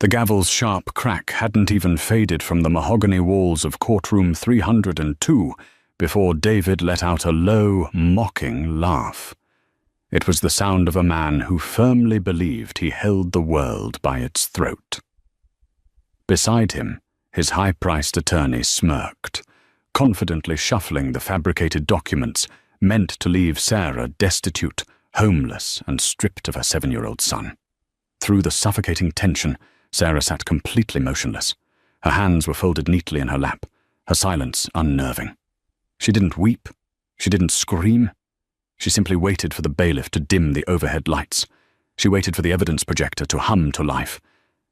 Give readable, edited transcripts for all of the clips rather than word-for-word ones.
The gavel's sharp crack hadn't even faded from the mahogany walls of courtroom 302 before David let out a low, mocking laugh. It was the sound of a man who firmly believed he held the world by its throat. Beside him, his high-priced attorney smirked, confidently shuffling the fabricated documents meant to leave Sarah destitute, homeless, and stripped of her 7-year-old son. Through the suffocating tension, Sarah sat completely motionless. Her hands were folded neatly in her lap, her silence unnerving. She didn't weep. She didn't scream. She simply waited for the bailiff to dim the overhead lights. She waited for the evidence projector to hum to life.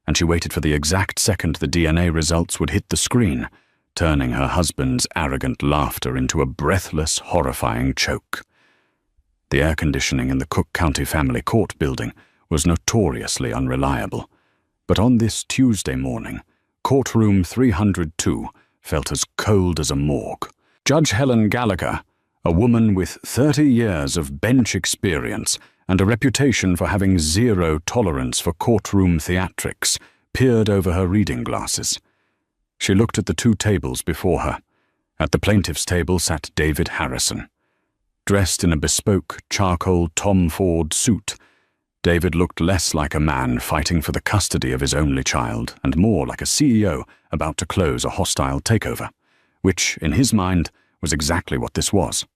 And she waited for the exact second the DNA results would hit the screen, turning her husband's arrogant laughter into a breathless, horrifying choke. The air conditioning in the Cook County Family Court building was notoriously unreliable. But on this Tuesday morning, courtroom 302 felt as cold as a morgue. Judge Helen Gallagher, a woman with 30 years of bench experience and a reputation for having zero tolerance for courtroom theatrics, peered over her reading glasses. She looked at the two tables before her. At the plaintiff's table sat David Harrison. Dressed in a bespoke charcoal Tom Ford suit, David looked less like a man fighting for the custody of his only child and more like a CEO about to close a hostile takeover, which, in his mind, was exactly what this was.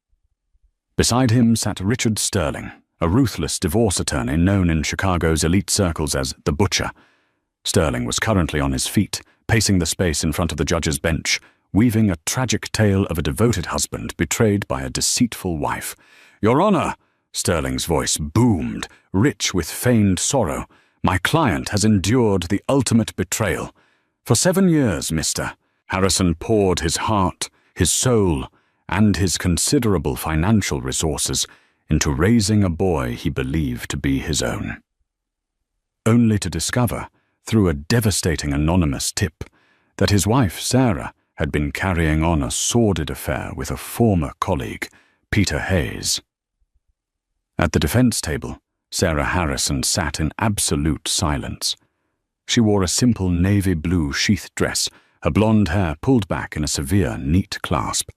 Beside him sat Richard Sterling, a ruthless divorce attorney known in Chicago's elite circles as the Butcher. Sterling was currently on his feet, pacing the space in front of the judge's bench, weaving a tragic tale of a devoted husband betrayed by a deceitful wife. "Your Honor," Sterling's voice boomed, rich with feigned sorrow, "my client has endured the ultimate betrayal. For 7 years, Mr." Harrison poured his heart, his soul, and his considerable financial resources into raising a boy he believed to be his own. Only to discover, through a devastating anonymous tip, that his wife, Sarah, had been carrying on a sordid affair with a former colleague, Peter Hayes. At the defense table, Sarah Harrison sat in absolute silence. She wore a simple navy blue sheath dress, her blonde hair pulled back in a severe, neat clasp.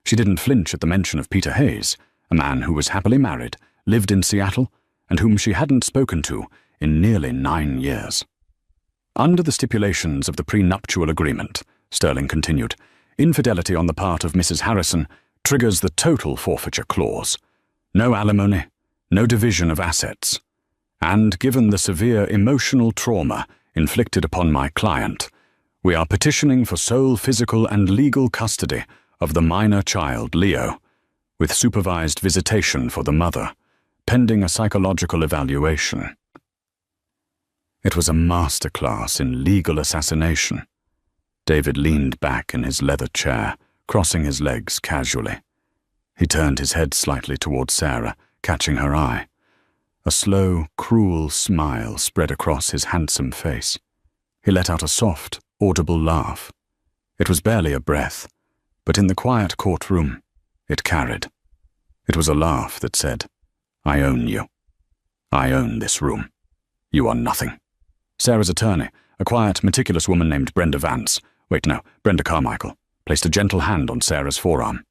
She didn't flinch at the mention of Peter Hayes, a man who was happily married, lived in Seattle, and whom she hadn't spoken to in nearly 9 years. Under the stipulations of the prenuptial agreement, Sterling continued, infidelity on the part of Mrs. Harrison triggers the total forfeiture clause. No alimony, no division of assets. And given the severe emotional trauma inflicted upon my client, we are petitioning for sole physical and legal custody of the minor child, Leo, with supervised visitation for the mother, pending a psychological evaluation. It was a masterclass in legal assassination. David leaned back in his leather chair, crossing his legs casually. He turned his head slightly toward Sarah, catching her eye. A slow, cruel smile spread across his handsome face. He let out a soft, audible laugh. It was barely a breath, but in the quiet courtroom, it carried. It was a laugh that said, "I own you. I own this room. You are nothing." Sarah's attorney, a quiet, meticulous woman named Brenda Carmichael, placed a gentle hand on Sarah's forearm.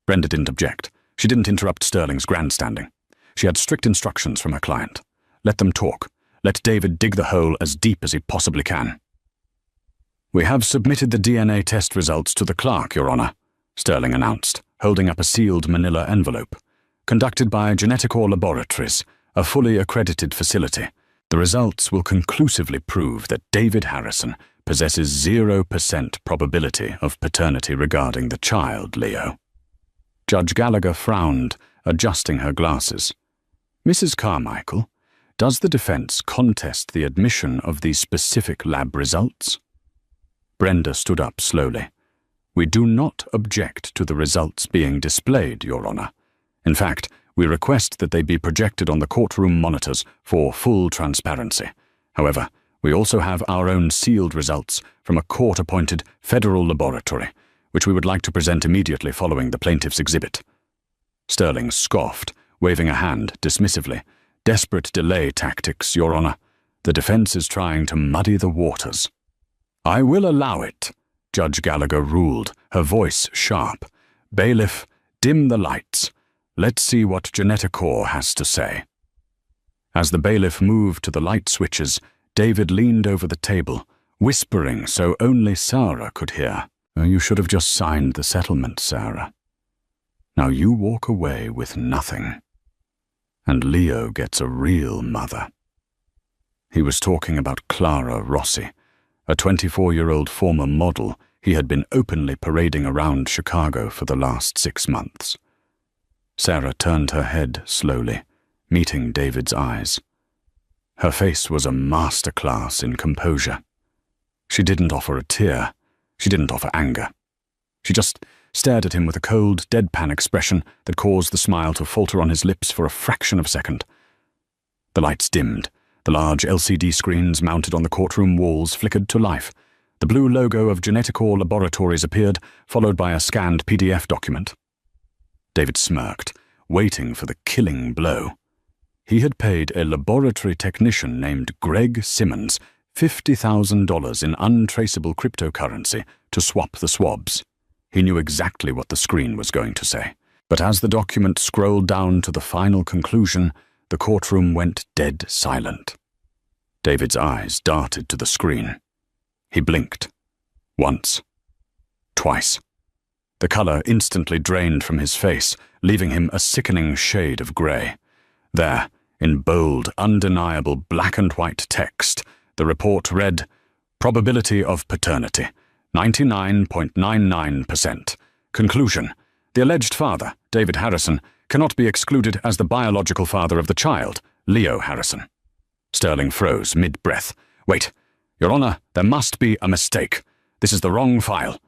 Brenda didn't object. She didn't interrupt Sterling's grandstanding. She had strict instructions from her client. Let them talk. Let David dig the hole as deep as he possibly can. "We have submitted the DNA test results to the clerk, Your Honor," Sterling announced, holding up a sealed manila envelope. "Conducted by Geneticor Laboratories, a fully accredited facility. The results will conclusively prove that David Harrison possesses 0% probability of paternity regarding the child, Leo." Judge Gallagher frowned, adjusting her glasses. "Mrs. Carmichael, does the defense contest the admission of these specific lab results?" Brenda stood up slowly. "We do not object to the results being displayed, Your Honor. In fact, we request that they be projected on the courtroom monitors for full transparency. However, we also have our own sealed results from a court-appointed federal laboratory, which we would like to present immediately following the plaintiff's exhibit." Sterling scoffed, waving a hand dismissively. "Desperate delay tactics, Your Honor. The defense is trying to muddy the waters. I will allow it, Judge Gallagher ruled, her voice sharp. Bailiff, dim the lights. Let's see what Geneticore has to say. As the bailiff moved to the light switches, David leaned over the table, whispering so only Sarah could hear. You should have just signed the settlement, Sarah. Now you walk away with nothing. And Leo gets a real mother. He was talking about Clara Rossi, a 24-year-old former model he had been openly parading around Chicago for the last 6 months. Sarah turned her head slowly, meeting David's eyes. Her face was a masterclass in composure. She didn't offer a tear. She didn't offer anger. She just stared at him with a cold, deadpan expression that caused the smile to falter on his lips for a fraction of a second. The lights dimmed. The large LCD screens mounted on the courtroom walls flickered to life. The blue logo of Geneticore Laboratories appeared, followed by a scanned PDF document. David smirked, waiting for the killing blow. He had paid a laboratory technician named Greg Simmons $50,000 in untraceable cryptocurrency to swap the swabs. He knew exactly what the screen was going to say. But as the document scrolled down to the final conclusion, the courtroom went dead silent. David's eyes darted to the screen. He blinked. Once. Twice. The color instantly drained from his face, leaving him a sickening shade of gray. There, in bold, undeniable black and white text, the report read, Probability of paternity, 99.99%. Conclusion, the alleged father, David Harrison, cannot be excluded as the biological father of the child, Leo Harrison. Sterling froze mid-breath. Wait, Your Honor, there must be a mistake. This is the wrong file.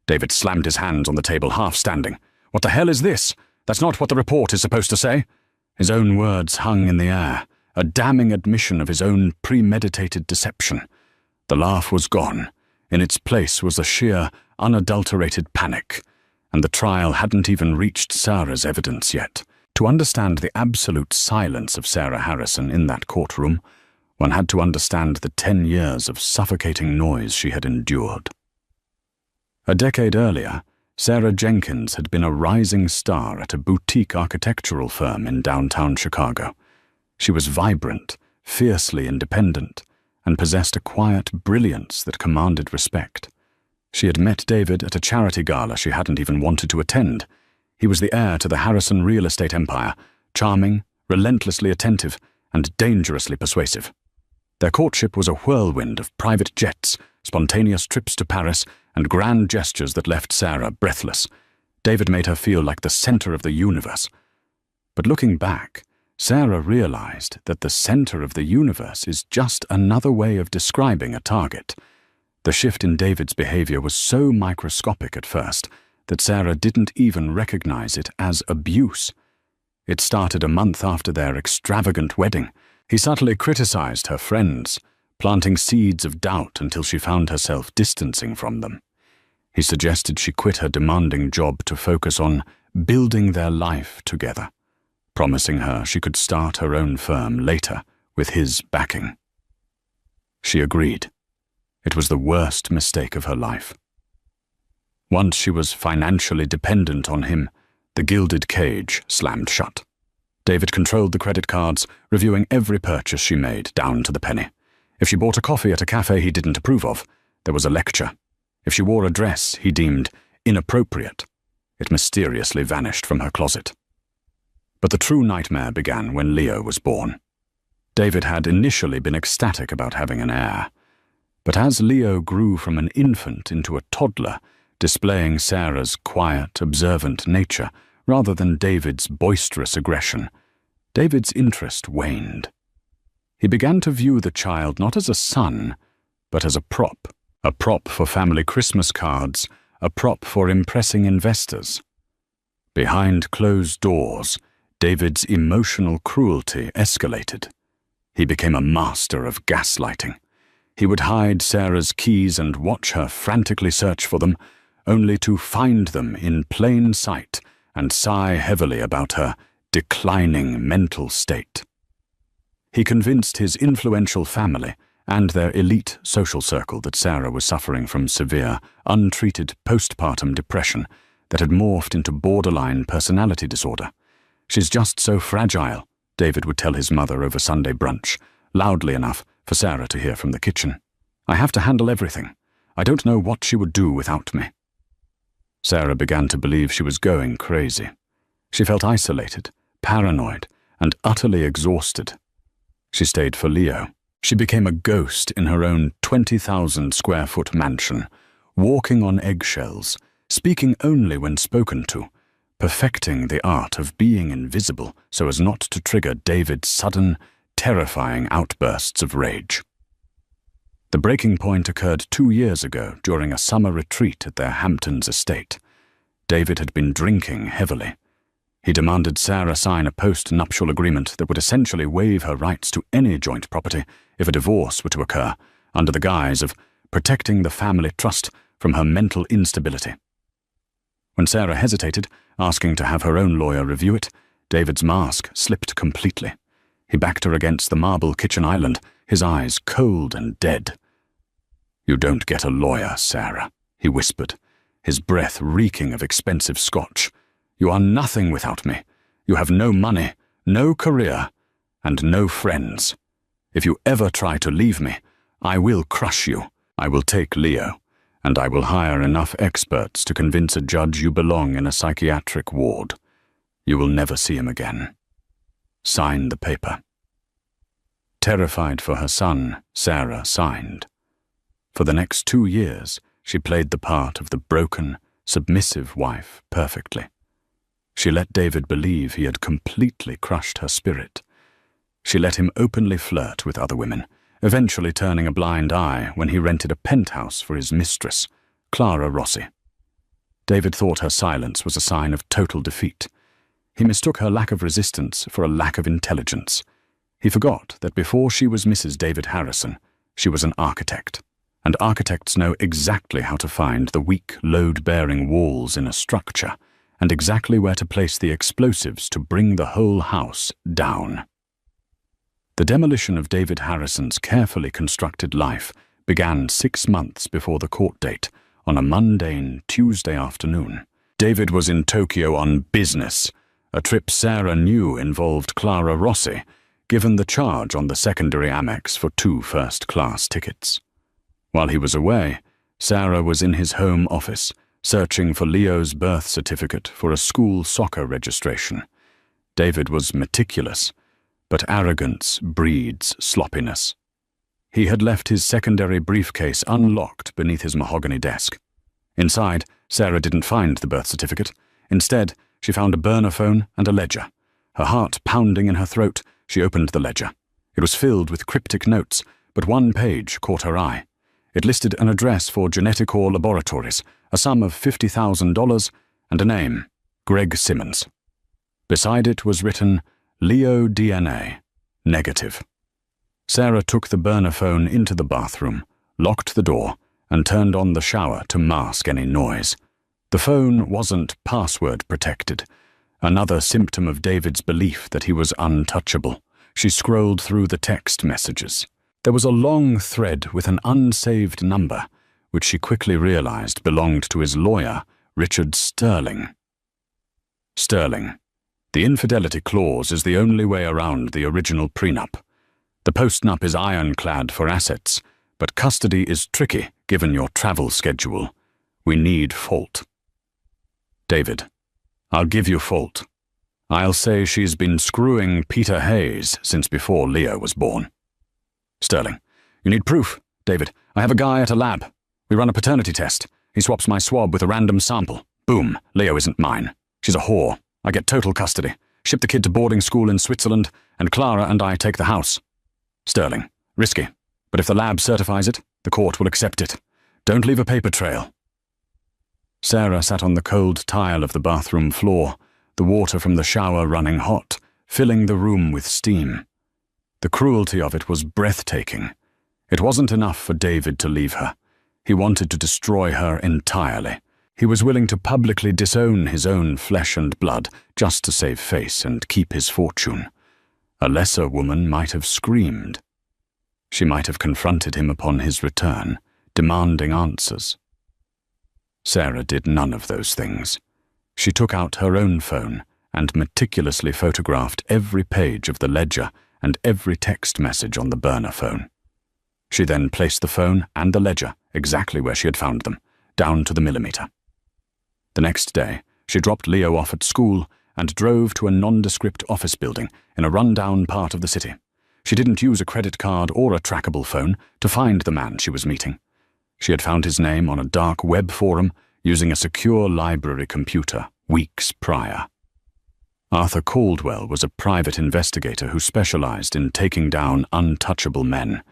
David slammed his hands on the table, half standing. What the hell is this? That's not what the report is supposed to say. His own words hung in the air, a damning admission of his own premeditated deception. The laugh was gone. In its place was a sheer, unadulterated panic. And the trial hadn't even reached Sarah's evidence yet. To understand the absolute silence of Sarah Harrison in that courtroom, one had to understand the 10 years of suffocating noise she had endured. A decade earlier, Sarah Jenkins had been a rising star at a boutique architectural firm in downtown Chicago. She was vibrant, fiercely independent, and possessed a quiet brilliance that commanded respect. She had met David at a charity gala she hadn't even wanted to attend. He was the heir to the Harrison real estate empire, charming, relentlessly attentive, and dangerously persuasive. Their courtship was a whirlwind of private jets, spontaneous trips to Paris, and grand gestures that left Sarah breathless. David made her feel like the center of the universe. But looking back, Sarah realized that the center of the universe is just another way of describing a target. The shift in David's behavior was so microscopic at first that Sarah didn't even recognize it as abuse. It started a month after their extravagant wedding. He subtly criticized her friends, planting seeds of doubt until she found herself distancing from them. He suggested she quit her demanding job to focus on building their life together, promising her she could start her own firm later with his backing. She agreed. It was the worst mistake of her life. Once she was financially dependent on him, the gilded cage slammed shut. David controlled the credit cards, reviewing every purchase she made down to the penny. If she bought a coffee at a cafe he didn't approve of, there was a lecture. If she wore a dress he deemed inappropriate, it mysteriously vanished from her closet. But the true nightmare began when Leo was born. David had initially been ecstatic about having an heir. But as Leo grew from an infant into a toddler, displaying Sarah's quiet, observant nature rather than David's boisterous aggression, David's interest waned. He began to view the child not as a son, but as a prop for family Christmas cards, a prop for impressing investors. Behind closed doors, David's emotional cruelty escalated. He became a master of gaslighting. He would hide Sarah's keys and watch her frantically search for them, only to find them in plain sight and sigh heavily about her declining mental state. He convinced his influential family and their elite social circle that Sarah was suffering from severe, untreated postpartum depression that had morphed into borderline personality disorder. "She's just so fragile," David would tell his mother over Sunday brunch, loudly enough for Sarah to hear from the kitchen. "I have to handle everything. I don't know what she would do without me." Sarah began to believe she was going crazy. She felt isolated, paranoid, and utterly exhausted. She stayed for Leo. She became a ghost in her own 20,000-square-foot mansion, walking on eggshells, speaking only when spoken to, perfecting the art of being invisible so as not to trigger David's sudden, terrifying outbursts of rage. The breaking point occurred 2 years ago during a summer retreat at their Hamptons estate. David had been drinking heavily. He demanded Sarah sign a post-nuptial agreement that would essentially waive her rights to any joint property if a divorce were to occur, under the guise of protecting the family trust from her mental instability. When Sarah hesitated, asking to have her own lawyer review it, David's mask slipped completely. He backed her against the marble kitchen island, his eyes cold and dead. "You don't get a lawyer, Sarah," he whispered, his breath reeking of expensive scotch. "You are nothing without me. You have no money, no career, and no friends. If you ever try to leave me, I will crush you. I will take Leo, and I will hire enough experts to convince a judge you belong in a psychiatric ward. You will never see him again. Sign the paper." Terrified for her son, Sarah signed. For the next 2 years, she played the part of the broken, submissive wife perfectly. She let David believe he had completely crushed her spirit. She let him openly flirt with other women, eventually turning a blind eye when he rented a penthouse for his mistress, Clara Rossi. David thought her silence was a sign of total defeat. He mistook her lack of resistance for a lack of intelligence. He forgot that before she was Mrs. David Harrison, she was an architect, and architects know exactly how to find the weak, load-bearing walls in a structure, and exactly where to place the explosives to bring the whole house down. The demolition of David Harrison's carefully constructed life began 6 months before the court date, on a mundane Tuesday afternoon. David was in Tokyo on business, a trip Sarah knew involved Clara Rossi, given the charge on the secondary Amex for 2 first-class tickets. While he was away, Sarah was in his home office, searching for Leo's birth certificate for a school soccer registration. David was meticulous, but arrogance breeds sloppiness. He had left his secondary briefcase unlocked beneath his mahogany desk. Inside, Sarah didn't find the birth certificate. Instead, she found a burner phone and a ledger. Her heart pounding in her throat, she opened the ledger. It was filled with cryptic notes, but one page caught her eye. It listed an address for Geneticor Laboratories, a sum of $50,000, and a name, Greg Simmons. Beside it was written, Leo DNA, negative. Sarah took the burner phone into the bathroom, locked the door, and turned on the shower to mask any noise. The phone wasn't password protected, another symptom of David's belief that he was untouchable. She scrolled through the text messages. There was a long thread with an unsaved number, which she quickly realized belonged to his lawyer, Richard Sterling. Sterling. The infidelity clause is the only way around the original prenup. The postnup is ironclad for assets, but custody is tricky given your travel schedule. We need fault. David. I'll give you fault. I'll say she's been screwing Peter Hayes since before Leo was born. Sterling. You need proof. David. I have a guy at a lab. We run a paternity test. He swaps my swab with a random sample. Boom. Leo isn't mine. She's a whore. I get total custody. Ship the kid to boarding school in Switzerland, and Clara and I take the house. Sterling. Risky. But if the lab certifies it, the court will accept it. Don't leave a paper trail. Sarah sat on the cold tile of the bathroom floor, the water from the shower running hot, filling the room with steam. The cruelty of it was breathtaking. It wasn't enough for David to leave her. He wanted to destroy her entirely. He was willing to publicly disown his own flesh and blood just to save face and keep his fortune. A lesser woman might have screamed. She might have confronted him upon his return, demanding answers. Sarah did none of those things. She took out her own phone and meticulously photographed every page of the ledger and every text message on the burner phone. She then placed the phone and the ledger exactly where she had found them, down to the millimeter. The next day, she dropped Leo off at school and drove to a nondescript office building in a run-down part of the city. She didn't use a credit card or a trackable phone to find the man she was meeting. She had found his name on a dark web forum using a secure library computer weeks prior. Arthur Caldwell was a private investigator who specialized in taking down untouchable men.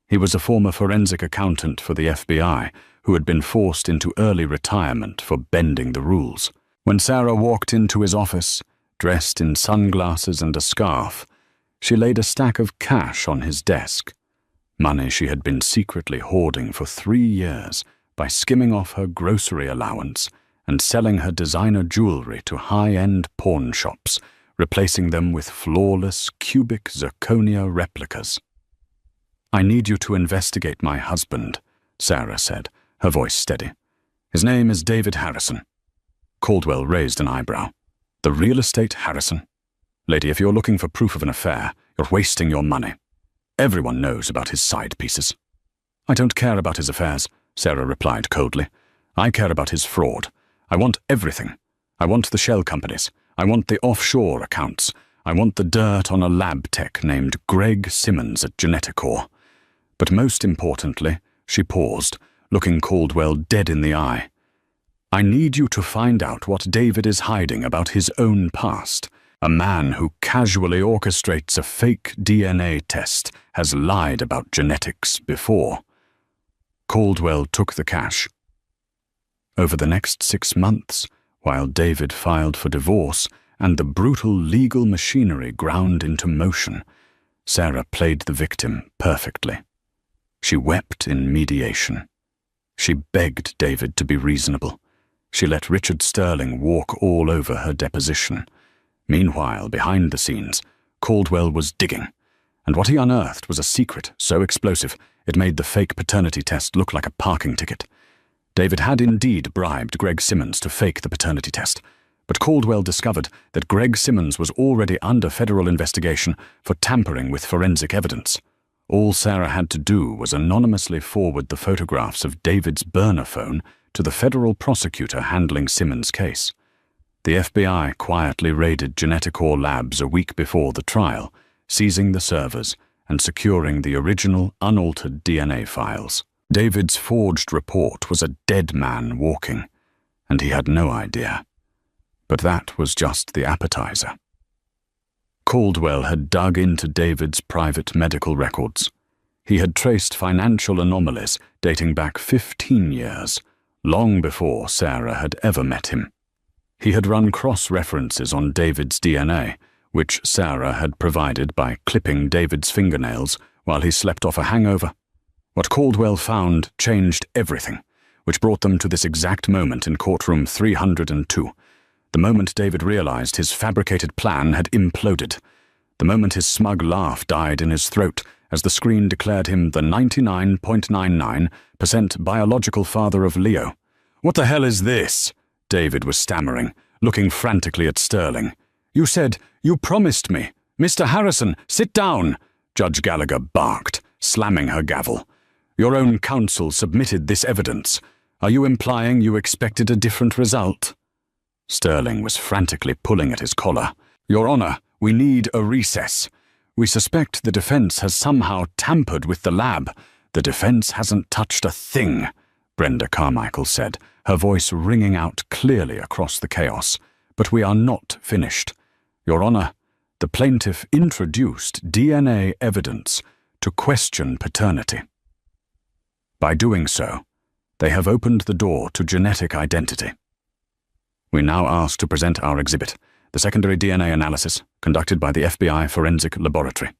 He was a former forensic accountant for the FBI who had been forced into early retirement for bending the rules. When Sarah walked into his office, dressed in sunglasses and a scarf, she laid a stack of cash on his desk, money she had been secretly hoarding for 3 years by skimming off her grocery allowance and selling her designer jewelry to high-end pawn shops, replacing them with flawless cubic zirconia replicas. "I need you to investigate my husband," Sarah said, her voice steady. "His name is David Harrison." Caldwell raised an eyebrow. "The real estate Harrison? Lady, if you're looking for proof of an affair, you're wasting your money. Everyone knows about his side pieces." "I don't care about his affairs," Sarah replied coldly. "I care about his fraud. I want everything. I want the shell companies. I want the offshore accounts. I want the dirt on a lab tech named Greg Simmons at Geneticor. But most importantly," she paused, looking Caldwell dead in the eye, "I need you to find out what David is hiding about his own past. A man who casually orchestrates a fake DNA test has lied about genetics before." Caldwell took the cash. Over the next 6 months, while David filed for divorce and the brutal legal machinery ground into motion, Sarah played the victim perfectly. She wept in mediation. She begged David to be reasonable. She let Richard Sterling walk all over her deposition. Meanwhile, behind the scenes, Caldwell was digging, and what he unearthed was a secret so explosive it made the fake paternity test look like a parking ticket. David had indeed bribed Greg Simmons to fake the paternity test, but Caldwell discovered that Greg Simmons was already under federal investigation for tampering with forensic evidence. All Sarah had to do was anonymously forward the photographs of David's burner phone to the federal prosecutor handling Simmons' case. The FBI quietly raided Geneticor Labs a week before the trial, seizing the servers and securing the original, unaltered DNA files. David's forged report was a dead man walking, and he had no idea. But that was just the appetizer. Caldwell had dug into David's private medical records. He had traced financial anomalies dating back 15 years, long before Sarah had ever met him. He had run cross-references on David's DNA, which Sarah had provided by clipping David's fingernails while he slept off a hangover. What Caldwell found changed everything, which brought them to this exact moment in courtroom 302, the moment David realized his fabricated plan had imploded, the moment his smug laugh died in his throat as the screen declared him the 99.99% biological father of Leo. "What the hell is this?" David was stammering, looking frantically at Sterling. "You said, you promised me. Mr. Harrison, sit down," Judge Gallagher barked, slamming her gavel. "Your own counsel submitted this evidence. Are you implying you expected a different result?" Sterling was frantically pulling at his collar. "Your Honor, we need a recess. We suspect the defense has somehow tampered with the lab. The defense hasn't touched a thing," Brenda Carmichael said, her voice ringing out clearly across the chaos. "But we are not finished. Your Honor, the plaintiff introduced DNA evidence to question paternity. By doing so, they have opened the door to genetic identity. We now ask to present our exhibit, the secondary DNA analysis conducted by the FBI Forensic Laboratory."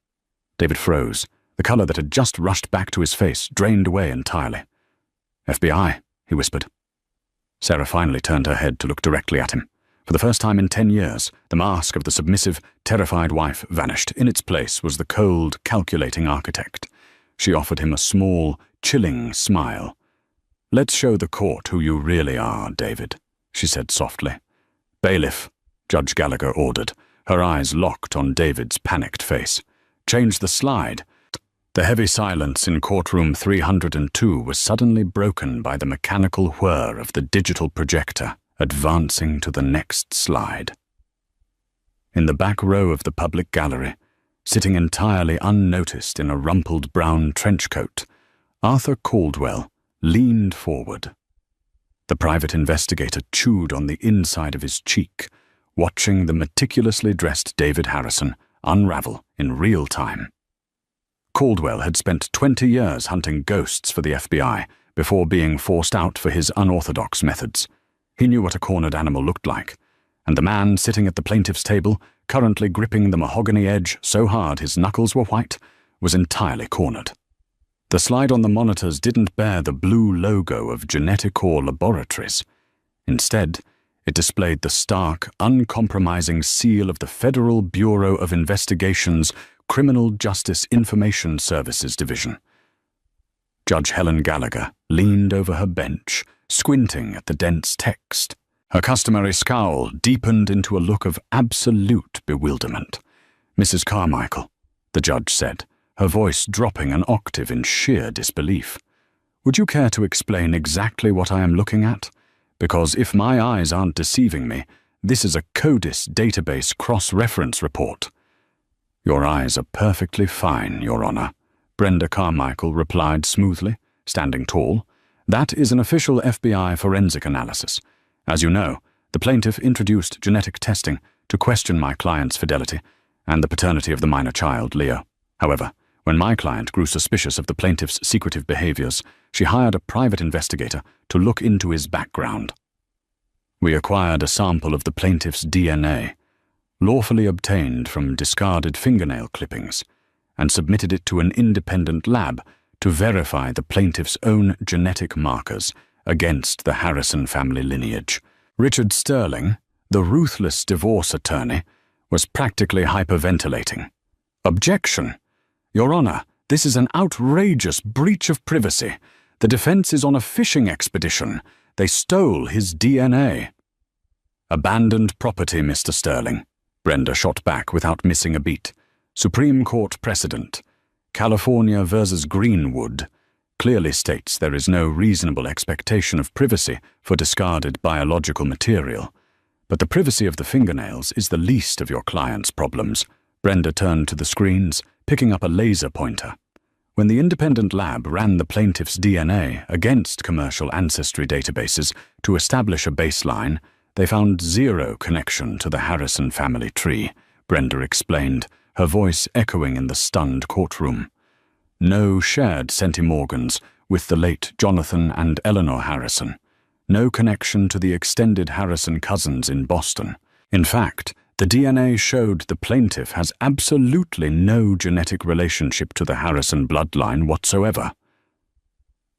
David froze. The color that had just rushed back to his face drained away entirely. "FBI," he whispered. Sarah finally turned her head to look directly at him. For the first time in 10 years, the mask of the submissive, terrified wife vanished. In its place was the cold, calculating architect. She offered him a small, chilling smile. "Let's show the court who you really are, David," she said softly. "Bailiff," Judge Gallagher ordered, her eyes locked on David's panicked face. "Change the slide." The heavy silence in courtroom 302 was suddenly broken by the mechanical whir of the digital projector advancing to the next slide. In the back row of the public gallery, sitting entirely unnoticed in a rumpled brown trench coat, Arthur Caldwell leaned forward. The private investigator chewed on the inside of his cheek, watching the meticulously dressed David Harrison unravel in real time. Caldwell had spent 20 years hunting ghosts for the FBI before being forced out for his unorthodox methods. He knew what a cornered animal looked like, and the man sitting at the plaintiff's table, currently gripping the mahogany edge so hard his knuckles were white, was entirely cornered. The slide on the monitors didn't bear the blue logo of Geneticor Laboratories. Instead, it displayed the stark, uncompromising seal of the Federal Bureau of Investigation's Criminal Justice Information Services Division. Judge Helen Gallagher leaned over her bench, squinting at the dense text. Her customary scowl deepened into a look of absolute bewilderment. "Mrs. Carmichael," the judge said, her voice dropping an octave in sheer disbelief, "would you care to explain exactly what I am looking at? Because if my eyes aren't deceiving me, this is a CODIS database cross-reference report." "Your eyes are perfectly fine, Your Honor," Brenda Carmichael replied smoothly, standing tall. "That is an official FBI forensic analysis. As you know, the plaintiff introduced genetic testing to question my client's fidelity and the paternity of the minor child, Leo. However, when my client grew suspicious of the plaintiff's secretive behaviors, she hired a private investigator to look into his background. We acquired a sample of the plaintiff's DNA, lawfully obtained from discarded fingernail clippings, and submitted it to an independent lab to verify the plaintiff's own genetic markers against the Harrison family lineage. Richard Sterling, the ruthless divorce attorney, was practically hyperventilating. "Objection! Your Honor, this is an outrageous breach of privacy. The defense is on a fishing expedition. They stole his DNA." "Abandoned property, Mr. Sterling," Brenda shot back without missing a beat. "Supreme Court precedent, California versus Greenwood, clearly states there is no reasonable expectation of privacy for discarded biological material. But the privacy of the fingernails is the least of your client's problems." Brenda turned to the screens, picking up a laser pointer. When the independent lab ran the plaintiff's DNA against commercial ancestry databases to establish a baseline, they found zero connection to the Harrison family tree, Brenda explained, her voice echoing in the stunned courtroom. No shared centimorgans with the late Jonathan and Eleanor Harrison. No connection to the extended Harrison cousins in Boston. In fact, the DNA showed the plaintiff has absolutely no genetic relationship to the Harrison bloodline whatsoever.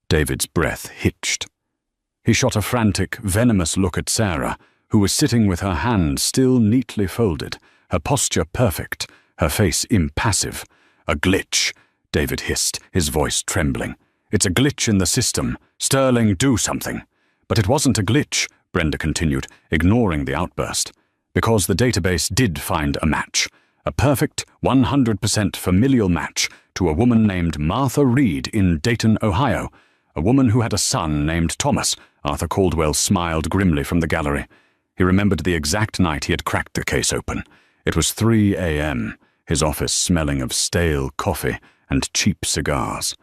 David's breath hitched. He shot a frantic, venomous look at Sarah, who was sitting with her hands still neatly folded, her posture perfect, her face impassive. "A glitch," David hissed, his voice trembling. "It's a glitch in the system. Sterling, do something." "But it wasn't a glitch," Brenda continued, ignoring the outburst, "because the database did find a match. A perfect 100% familial match to a woman named Martha Reed in Dayton, Ohio. A woman who had a son named Thomas." Arthur Caldwell smiled grimly from the gallery. He remembered the exact night he had cracked the case open. It was 3 a.m., his office smelling of stale coffee and cheap cigars.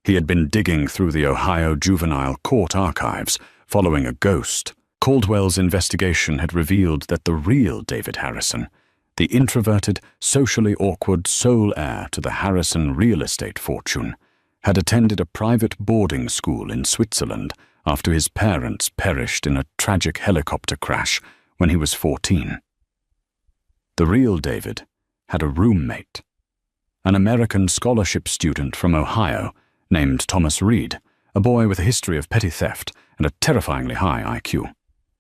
He had been digging through the Ohio Juvenile Court archives, following a ghost. Caldwell's investigation had revealed that the real David Harrison, the introverted, socially awkward sole heir to the Harrison real estate fortune, had attended a private boarding school in Switzerland after his parents perished in a tragic helicopter crash when he was 14. The real David had a roommate, an American scholarship student from Ohio named Thomas Reed, a boy with a history of petty theft and a terrifyingly high IQ.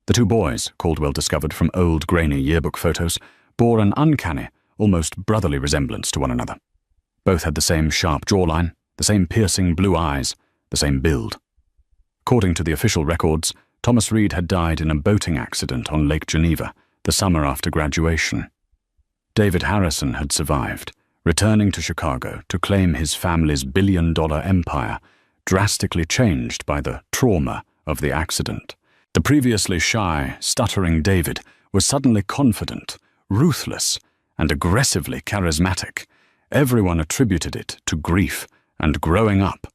The two boys, Caldwell discovered from old grainy yearbook photos, bore an uncanny, almost brotherly resemblance to one another. Both had the same sharp jawline, the same piercing blue eyes, the same build. According to the official records, Thomas Reed had died in a boating accident on Lake Geneva the summer after graduation. David Harrison had survived, returning to Chicago to claim his family's billion-dollar empire, drastically changed by the trauma of the accident. The previously shy, stuttering David was suddenly confident, ruthless, and aggressively charismatic. Everyone attributed it to grief and growing up.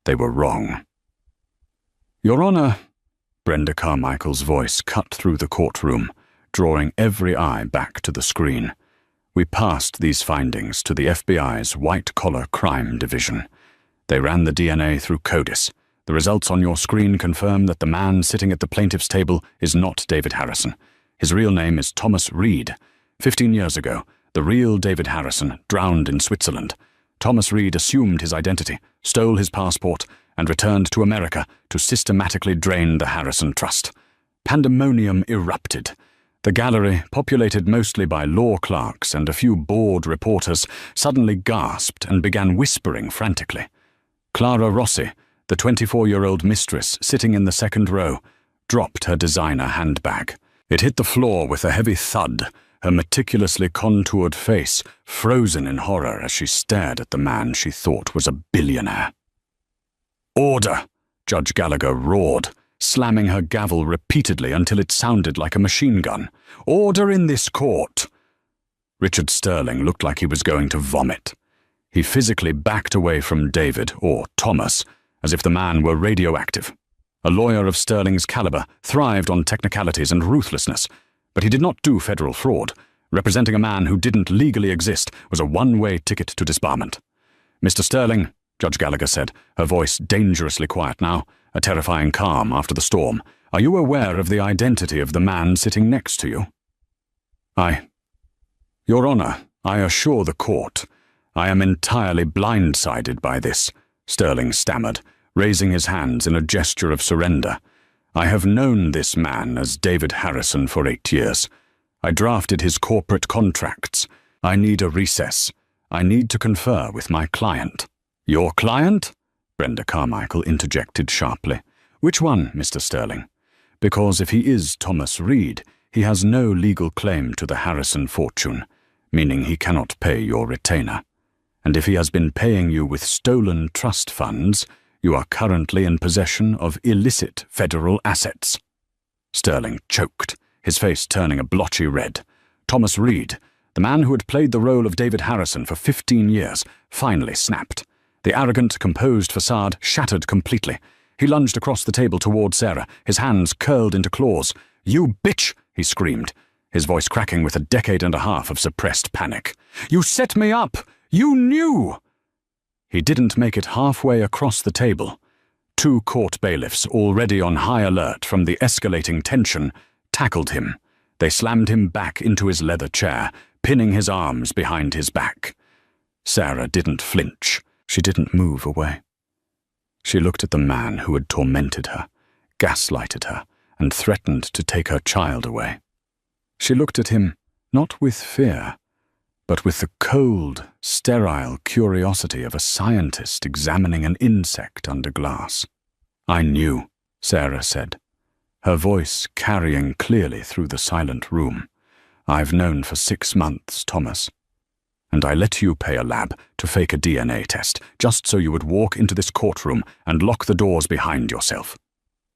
They were wrong. "Your Honor," Brenda Carmichael's voice cut through the courtroom, drawing every eye back to the screen. "We passed these findings to the FBI's white-collar crime division. They ran the DNA through CODIS. The results on your screen confirm that the man sitting at the plaintiff's table is not David Harrison. His real name is Thomas Reed. 15 years ago, the real David Harrison drowned in Switzerland. Thomas Reed assumed his identity, stole his passport, and returned to America to systematically drain the Harrison Trust. Pandemonium erupted. The gallery, populated mostly by law clerks and a few bored reporters, suddenly gasped and began whispering frantically. Clara Rossi, the 24-year-old mistress sitting in the second row, dropped her designer handbag. It hit the floor with a heavy thud, her meticulously contoured face frozen in horror as she stared at the man she thought was a billionaire. "Order!" Judge Gallagher roared, slamming her gavel repeatedly until it sounded like a machine gun. "Order in this court!" Richard Sterling looked like he was going to vomit. He physically backed away from David, or Thomas, as if the man were radioactive. A lawyer of Sterling's caliber thrived on technicalities and ruthlessness, but he did not do federal fraud. Representing a man who didn't legally exist was a one-way ticket to disbarment. "Mr. Sterling," Judge Gallagher said, her voice dangerously quiet now, a terrifying calm after the storm, "are you aware of the identity of the man sitting next to you?" Your Honor, I assure the court, I am entirely blindsided by this," Sterling stammered, raising his hands in a gesture of surrender. "I have known this man as David Harrison for 8 years. I drafted his corporate contracts. I need a recess. I need to confer with my client." "Your client?" Brenda Carmichael interjected sharply. "Which one, Mr. Sterling? Because if he is Thomas Reed, he has no legal claim to the Harrison fortune, meaning he cannot pay your retainer. And if he has been paying you with stolen trust funds, you are currently in possession of illicit federal assets." Sterling choked, his face turning a blotchy red. Thomas Reed, the man who had played the role of David Harrison for 15 years, finally snapped. The arrogant, composed facade shattered completely. He lunged across the table toward Sarah, his hands curled into claws. "You bitch!" he screamed, his voice cracking with a decade and a half of suppressed panic. "You set me up! You knew!" He didn't make it halfway across the table. Two court bailiffs, already on high alert from the escalating tension, tackled him. They slammed him back into his leather chair, pinning his arms behind his back. Sarah didn't flinch. She didn't move away. She looked at the man who had tormented her, gaslighted her, and threatened to take her child away. She looked at him, not with fear, but with the cold, sterile curiosity of a scientist examining an insect under glass. "I knew," Sarah said, her voice carrying clearly through the silent room. "I've known for 6 months, Thomas. And I let you pay a lab to fake a DNA test, just so you would walk into this courtroom and lock the doors behind yourself."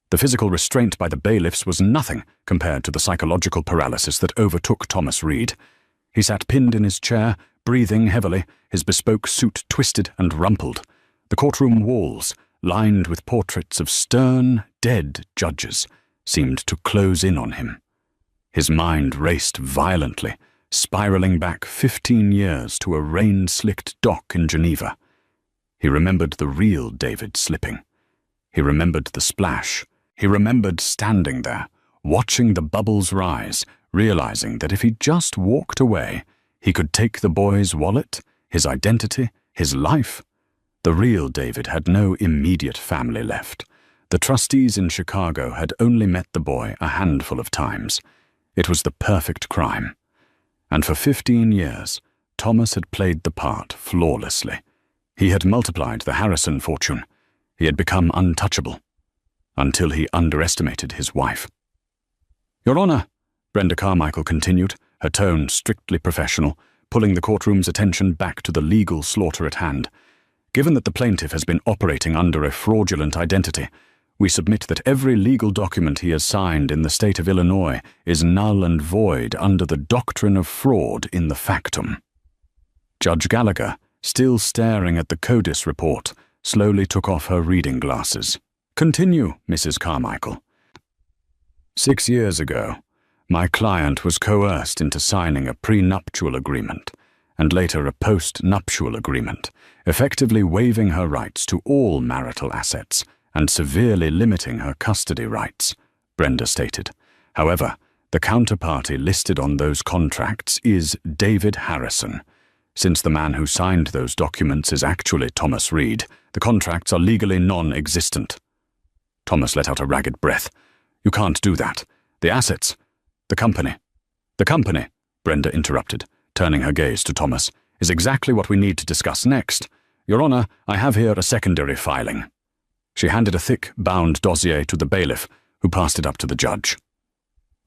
The physical restraint by the bailiffs was nothing compared to the psychological paralysis that overtook Thomas Reed. He sat pinned in his chair, breathing heavily, his bespoke suit twisted and rumpled. The courtroom walls, lined with portraits of stern, dead judges, seemed to close in on him. His mind raced violently, spiraling back 15 years to a rain-slicked dock in Geneva. He remembered the real David slipping. He remembered the splash. He remembered standing there, watching the bubbles rise, realizing that if he just walked away, he could take the boy's wallet, his identity, his life. The real David had no immediate family left. The trustees in Chicago had only met the boy a handful of times. It was the perfect crime. And for 15 years, Thomas had played the part flawlessly. He had multiplied the Harrison fortune. He had become untouchable. Until he underestimated his wife. "Your Honor," Brenda Carmichael continued, her tone strictly professional, pulling the courtroom's attention back to the legal slaughter at hand. "Given that the plaintiff has been operating under a fraudulent identity, we submit that every legal document he has signed in the state of Illinois is null and void under the doctrine of fraud in the factum." Judge Gallagher, still staring at the CODIS report, slowly took off her reading glasses. "Continue, Mrs. Carmichael." 6 years ago, my client was coerced into signing a prenuptial agreement and later a post-nuptial agreement, effectively waiving her rights to all marital assets and severely limiting her custody rights, Brenda stated. However, the counterparty listed on those contracts is David Harrison. Since the man who signed those documents is actually Thomas Reed, the contracts are legally non-existent. Thomas let out a ragged breath. "You can't do that. The assets, the company." "The company," Brenda interrupted, turning her gaze to Thomas, "is exactly what we need to discuss next. Your Honor, I have here a secondary filing." She handed a thick, bound dossier to the bailiff, who passed it up to the judge.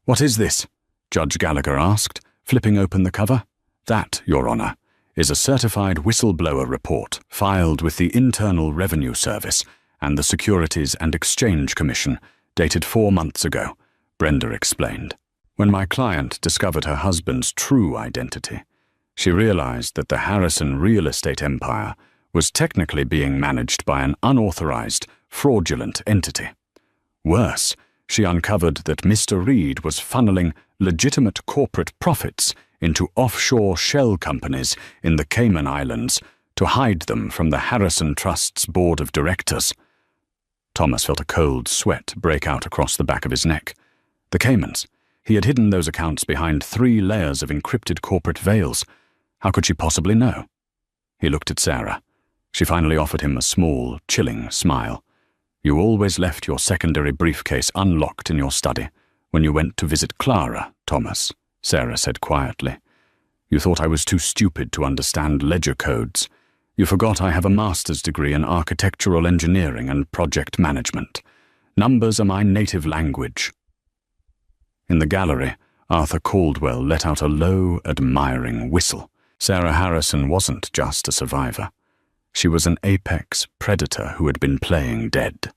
"What is this?" Judge Gallagher asked, flipping open the cover. "That, Your Honor, is a certified whistleblower report filed with the Internal Revenue Service and the Securities and Exchange Commission, dated 4 months ago," Brenda explained. When my client discovered her husband's true identity, she realized that the Harrison real estate empire was technically being managed by an unauthorized, fraudulent entity. Worse, she uncovered that Mr. Reed was funneling legitimate corporate profits into offshore shell companies in the Cayman Islands to hide them from the Harrison Trust's board of directors. Thomas felt a cold sweat break out across the back of his neck. The Caymans. He had hidden those accounts behind 3 layers of encrypted corporate veils. How could she possibly know? He looked at Sarah. She finally offered him a small, chilling smile. "You always left your secondary briefcase unlocked in your study when you went to visit Clara, Thomas," Sarah said quietly. "You thought I was too stupid to understand ledger codes. You forgot I have a master's degree in architectural engineering and project management. Numbers are my native language." In the gallery, Arthur Caldwell let out a low, admiring whistle. Sarah Harrison wasn't just a survivor. She was an apex predator who had been playing dead.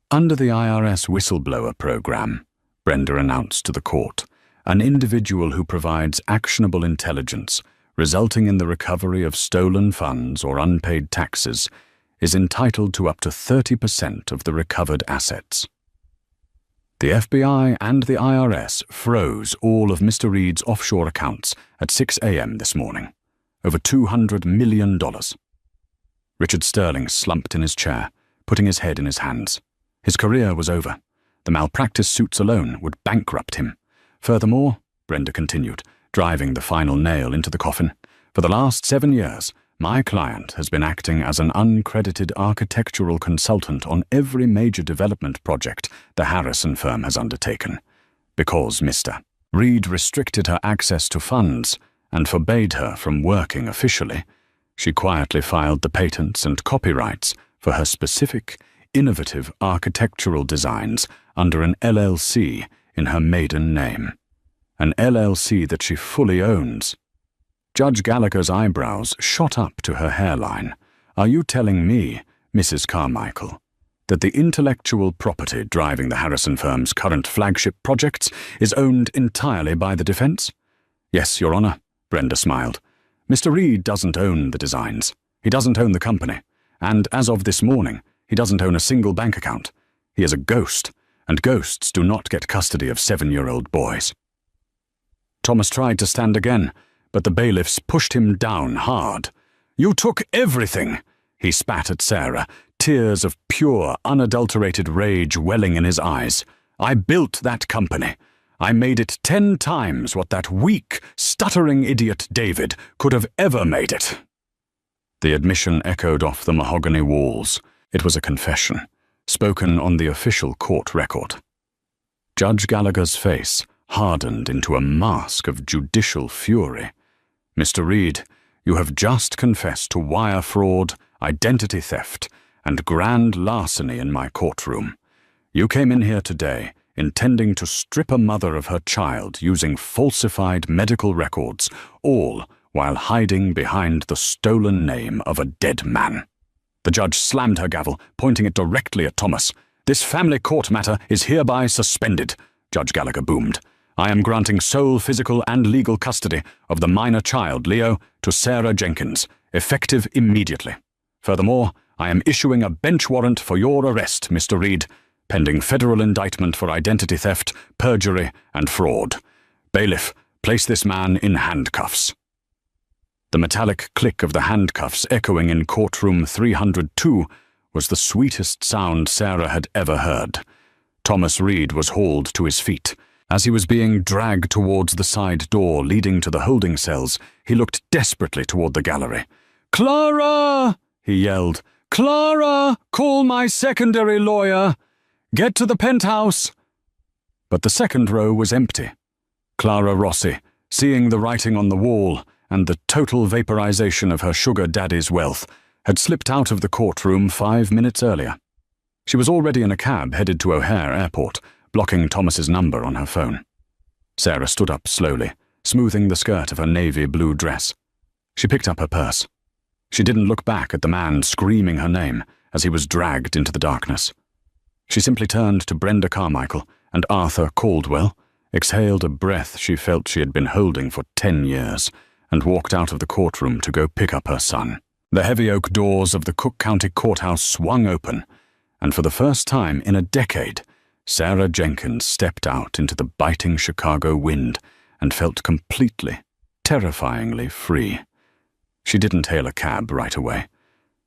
"Under the IRS whistleblower program," Brenda announced to the court, "an individual who provides actionable intelligence resulting in the recovery of stolen funds or unpaid taxes is entitled to up to 30% of the recovered assets." The FBI and the IRS froze all of Mr. Reed's offshore accounts at 6 a.m. this morning. Over $200 million. Richard Sterling slumped in his chair, putting his head in his hands. His career was over. The malpractice suits alone would bankrupt him. Furthermore, Brenda continued, driving the final nail into the coffin, for the last 7 years, my client has been acting as an uncredited architectural consultant on every major development project the Harrison firm has undertaken. Because Mr. Reed restricted her access to funds and forbade her from working officially, she quietly filed the patents and copyrights for her specific, innovative architectural designs under an LLC in her maiden name. An LLC that she fully owns. Judge Gallagher's eyebrows shot up to her hairline. "Are you telling me, Mrs. Carmichael, that the intellectual property driving the Harrison firm's current flagship projects is owned entirely by the defense?" "Yes, Your Honor," Brenda smiled. "Mr. Reed doesn't own the designs. He doesn't own the company. And as of this morning, he doesn't own a single bank account. He is a ghost, and ghosts do not get custody of 7-year-old boys." Thomas tried to stand again, but the bailiffs pushed him down hard. "You took everything," he spat at Sarah, tears of pure, unadulterated rage welling in his eyes. "I built that company. I made it 10 times what that weak, stuttering idiot David could have ever made it." The admission echoed off the mahogany walls. It was a confession. spoken on the official court record. Judge Gallagher's face hardened into a mask of judicial fury. "Mr. Reed, you have just confessed to wire fraud, identity theft, and grand larceny in my courtroom. You came in here today intending to strip a mother of her child using falsified medical records, all while hiding behind the stolen name of a dead man." The judge slammed her gavel, pointing it directly at Thomas. "This family court matter is hereby suspended," Judge Gallagher boomed. "I am granting sole physical and legal custody of the minor child, Leo, to Sarah Jenkins, effective immediately. Furthermore, I am issuing a bench warrant for your arrest, Mr. Reed, pending federal indictment for identity theft, perjury, and fraud. Bailiff, place this man in handcuffs." The metallic click of the handcuffs echoing in courtroom 302 was the sweetest sound Sarah had ever heard. Thomas Reed was hauled to his feet. As he was being dragged towards the side door leading to the holding cells, he looked desperately toward the gallery. "Clara!" he yelled. "Clara! Call my secondary lawyer! Get to the penthouse!" But the second row was empty. Clara Rossi, seeing the writing on the wall and the total vaporization of her sugar daddy's wealth, had slipped out of the courtroom 5 minutes earlier. She was already in a cab headed to O'Hare Airport, blocking Thomas's number on her phone. Sarah stood up slowly, smoothing the skirt of her navy blue dress. She picked up her purse. She didn't look back at the man screaming her name as he was dragged into the darkness. She simply turned to Brenda Carmichael and Arthur Caldwell, exhaled a breath she felt she had been holding for 10 years, and walked out of the courtroom to go pick up her son. The heavy oak doors of the Cook County Courthouse swung open, and for the first time in a decade, Sarah Jenkins stepped out into the biting Chicago wind and felt completely, terrifyingly free. She didn't hail a cab right away.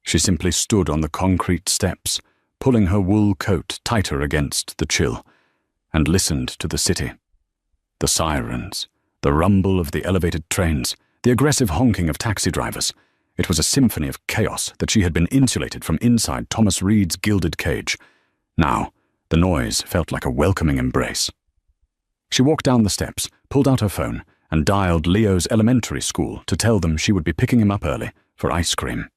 She simply stood on the concrete steps, pulling her wool coat tighter against the chill, and listened to the city. The sirens, the rumble of the elevated trains, the aggressive honking of taxi drivers. It was a symphony of chaos that she had been insulated from inside Thomas Reed's gilded cage. Now, the noise felt like a welcoming embrace. She walked down the steps, pulled out her phone, and dialed Leo's elementary school to tell them she would be picking him up early for ice cream.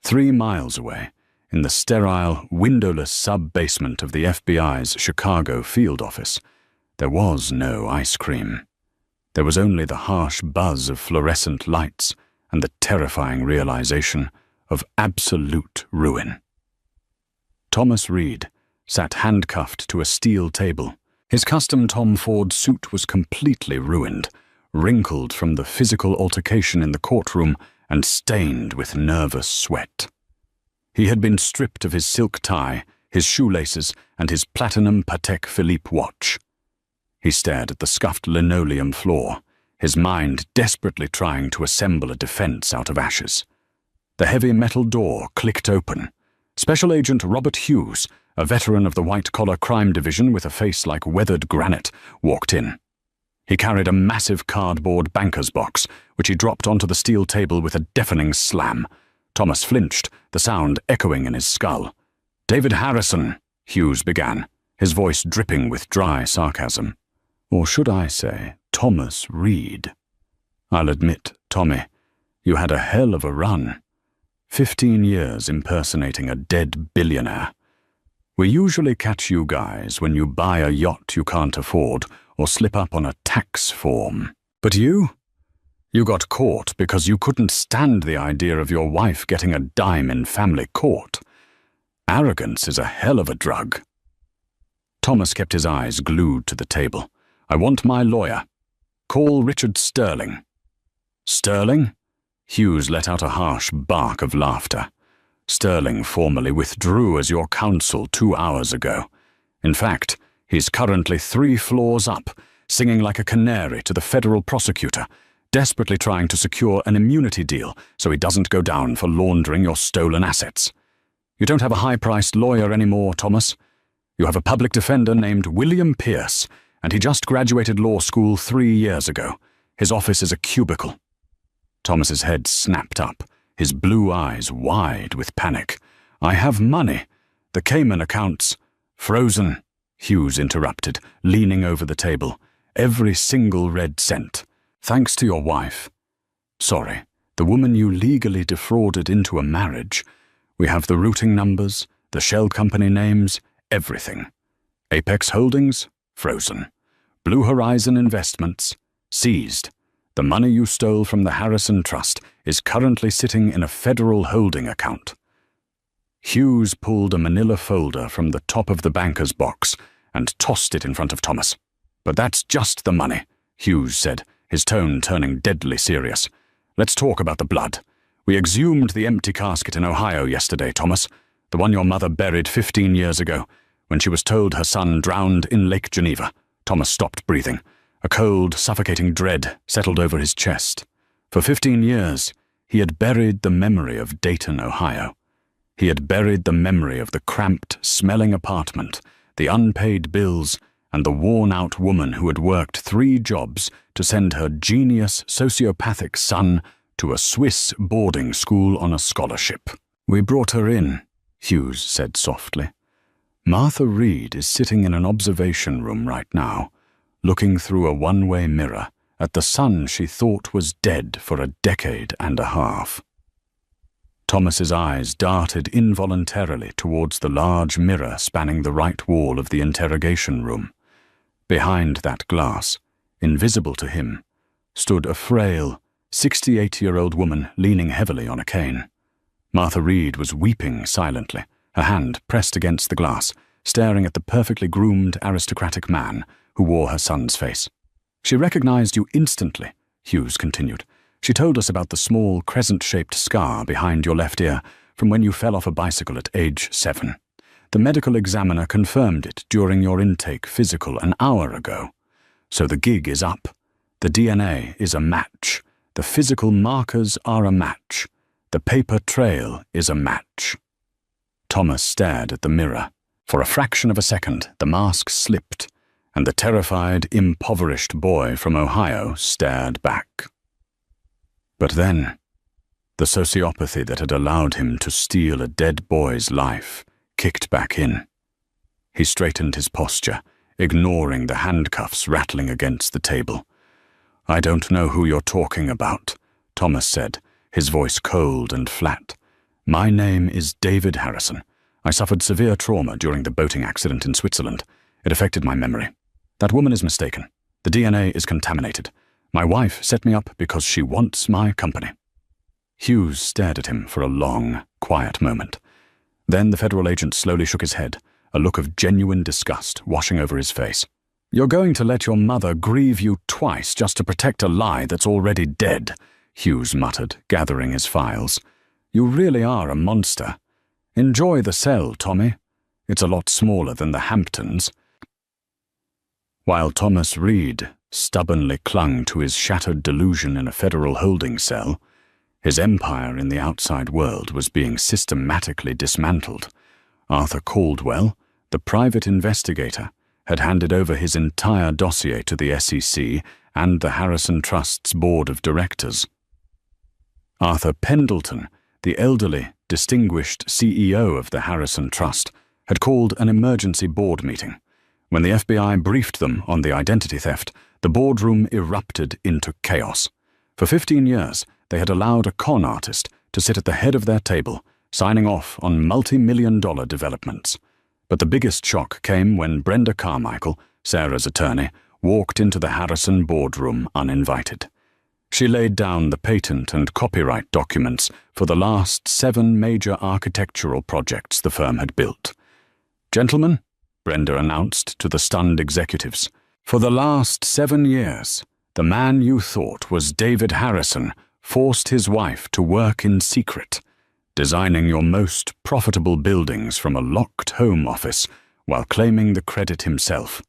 3 miles away, in the sterile, windowless sub-basement of the FBI's Chicago field office, there was no ice cream. There was only the harsh buzz of fluorescent lights and the terrifying realization of absolute ruin. Thomas Reed sat handcuffed to a steel table. His custom Tom Ford suit was completely ruined, wrinkled from the physical altercation in the courtroom and stained with nervous sweat. He had been stripped of his silk tie, his shoelaces, and his platinum Patek Philippe watch. He stared at the scuffed linoleum floor, his mind desperately trying to assemble a defense out of ashes. The heavy metal door clicked open. Special Agent Robert Hughes, a veteran of the white-collar crime division with a face like weathered granite, walked in. He carried a massive cardboard banker's box, which he dropped onto the steel table with a deafening slam. Thomas flinched, the sound echoing in his skull. "David Harrison," Hughes began, his voice dripping with dry sarcasm. "Or should I say, Thomas Reed. I'll admit, Tommy, you had a hell of a run. 15 years impersonating a dead billionaire. We usually catch you guys when you buy a yacht you can't afford or slip up on a tax form. But you got caught because you couldn't stand the idea of your wife getting a dime in family court. Arrogance is a hell of a drug." Thomas kept his eyes glued to the table. "I want my lawyer. Call Richard Sterling." "Sterling?" Hughes let out a harsh bark of laughter. "Sterling formally withdrew as your counsel 2 hours ago. In fact, he's currently 3 floors up, singing like a canary to the federal prosecutor, desperately trying to secure an immunity deal so he doesn't go down for laundering your stolen assets. You don't have a high-priced lawyer anymore, Thomas. You have a public defender named William Pierce, and he just graduated law school 3 years ago. His office is a cubicle." Thomas's head snapped up, his blue eyes wide with panic. "I have money. The Cayman accounts— Frozen, Hughes interrupted, leaning over the table. Every single red cent. Thanks to your wife. Sorry, the woman you legally defrauded into a marriage. We have the routing numbers, the shell company names, everything. Apex Holdings, frozen. Blue Horizon Investments, seized. The money you stole from the Harrison Trust is currently sitting in a federal holding account. Hughes pulled a manila folder from the top of the banker's box and tossed it in front of Thomas. But that's just the money, Hughes said, his tone turning deadly serious. Let's talk about the blood. We exhumed the empty casket in Ohio yesterday, Thomas, the one your mother buried 15 years ago, when she was told her son drowned in Lake Geneva. Thomas stopped breathing. A cold, suffocating dread settled over his chest. For 15 years, he had buried the memory of Dayton, Ohio. He had buried the memory of the cramped, smelling apartment, the unpaid bills, and the worn-out woman who had worked 3 jobs to send her genius, sociopathic son to a Swiss boarding school on a scholarship. We brought her in, Hughes said softly. Martha Reed is sitting in an observation room right now, looking through a one-way mirror at the son she thought was dead for a decade and a half. Thomas's eyes darted involuntarily towards the large mirror spanning the right wall of the interrogation room. Behind that glass, invisible to him, stood a frail, 68-year-old woman leaning heavily on a cane. Martha Reed was weeping silently, her hand pressed against the glass, staring at the perfectly groomed aristocratic man who wore her son's face. She recognized you instantly, Hughes continued. She told us about the small crescent-shaped scar behind your left ear from when you fell off a bicycle at age 7. The medical examiner confirmed it during your intake physical an hour ago. So the gig is up. The DNA is a match. The physical markers are a match. The paper trail is a match. Thomas stared at the mirror. For a fraction of a second, the mask slipped, and the terrified, impoverished boy from Ohio stared back. But then, the sociopathy that had allowed him to steal a dead boy's life kicked back in. He straightened his posture, ignoring the handcuffs rattling against the table. I don't know who you're talking about, Thomas said, his voice cold and flat. My name is David Harrison. I suffered severe trauma during the boating accident in Switzerland. It affected my memory. That woman is mistaken. The DNA is contaminated. My wife set me up because she wants my company. Hughes stared at him for a long, quiet moment. Then the federal agent slowly shook his head, a look of genuine disgust washing over his face. You're going to let your mother grieve you twice just to protect a lie that's already dead, Hughes muttered, gathering his files. You really are a monster. Enjoy the cell, Tommy. It's a lot smaller than the Hamptons. While Thomas Reed stubbornly clung to his shattered delusion in a federal holding cell, his empire in the outside world was being systematically dismantled. Arthur Caldwell, the private investigator, had handed over his entire dossier to the SEC and the Harrison Trust's board of directors. Arthur Pendleton, the elderly, distinguished CEO of the Harrison Trust, had called an emergency board meeting. When the FBI briefed them on the identity theft, the boardroom erupted into chaos. For 15 years, they had allowed a con artist to sit at the head of their table, signing off on multi-million-dollar developments. But the biggest shock came when Brenda Carmichael, Sarah's attorney, walked into the Harrison boardroom uninvited. She laid down the patent and copyright documents for the last 7 major architectural projects the firm had built. Gentlemen, Brenda announced to the stunned executives, for the last 7 years, the man you thought was David Harrison forced his wife to work in secret, designing your most profitable buildings from a locked home office while claiming the credit himself.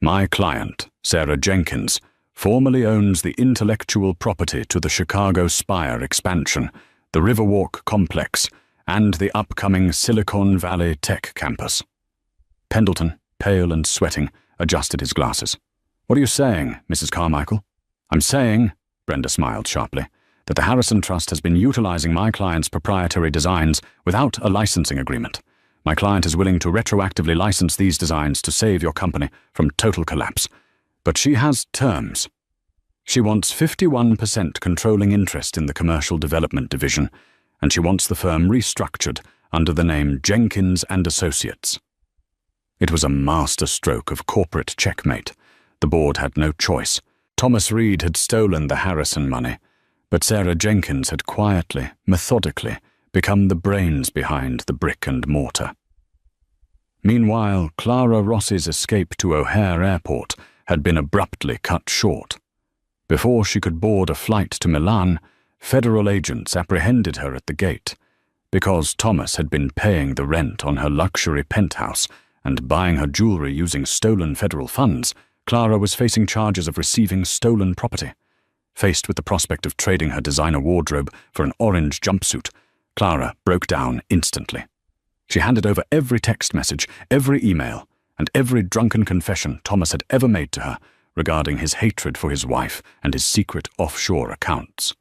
My client, Sarah Jenkins, formally owns the intellectual property to the Chicago Spire expansion, the Riverwalk complex, and the upcoming Silicon Valley Tech campus. Pendleton, pale and sweating, adjusted his glasses. What are you saying, Mrs. Carmichael? I'm saying, Brenda smiled sharply, that the Harrison Trust has been utilizing my client's proprietary designs without a licensing agreement. My client is willing to retroactively license these designs to save your company from total collapse. But she has terms. She wants 51% controlling interest in the commercial development division, and she wants the firm restructured under the name Jenkins and Associates. It was a masterstroke of corporate checkmate. The board had no choice. Thomas Reed had stolen the Harrison money, but Sarah Jenkins had quietly, methodically, become the brains behind the brick and mortar. Meanwhile, Clara Ross's escape to O'Hare Airport had been abruptly cut short. Before she could board a flight to Milan, federal agents apprehended her at the gate. Because Thomas had been paying the rent on her luxury penthouse and buying her jewelry using stolen federal funds, Clara was facing charges of receiving stolen property. Faced with the prospect of trading her designer wardrobe for an orange jumpsuit, Clara broke down instantly. She handed over every text message, every email, and every drunken confession Thomas had ever made to her regarding his hatred for his wife and his secret offshore accounts.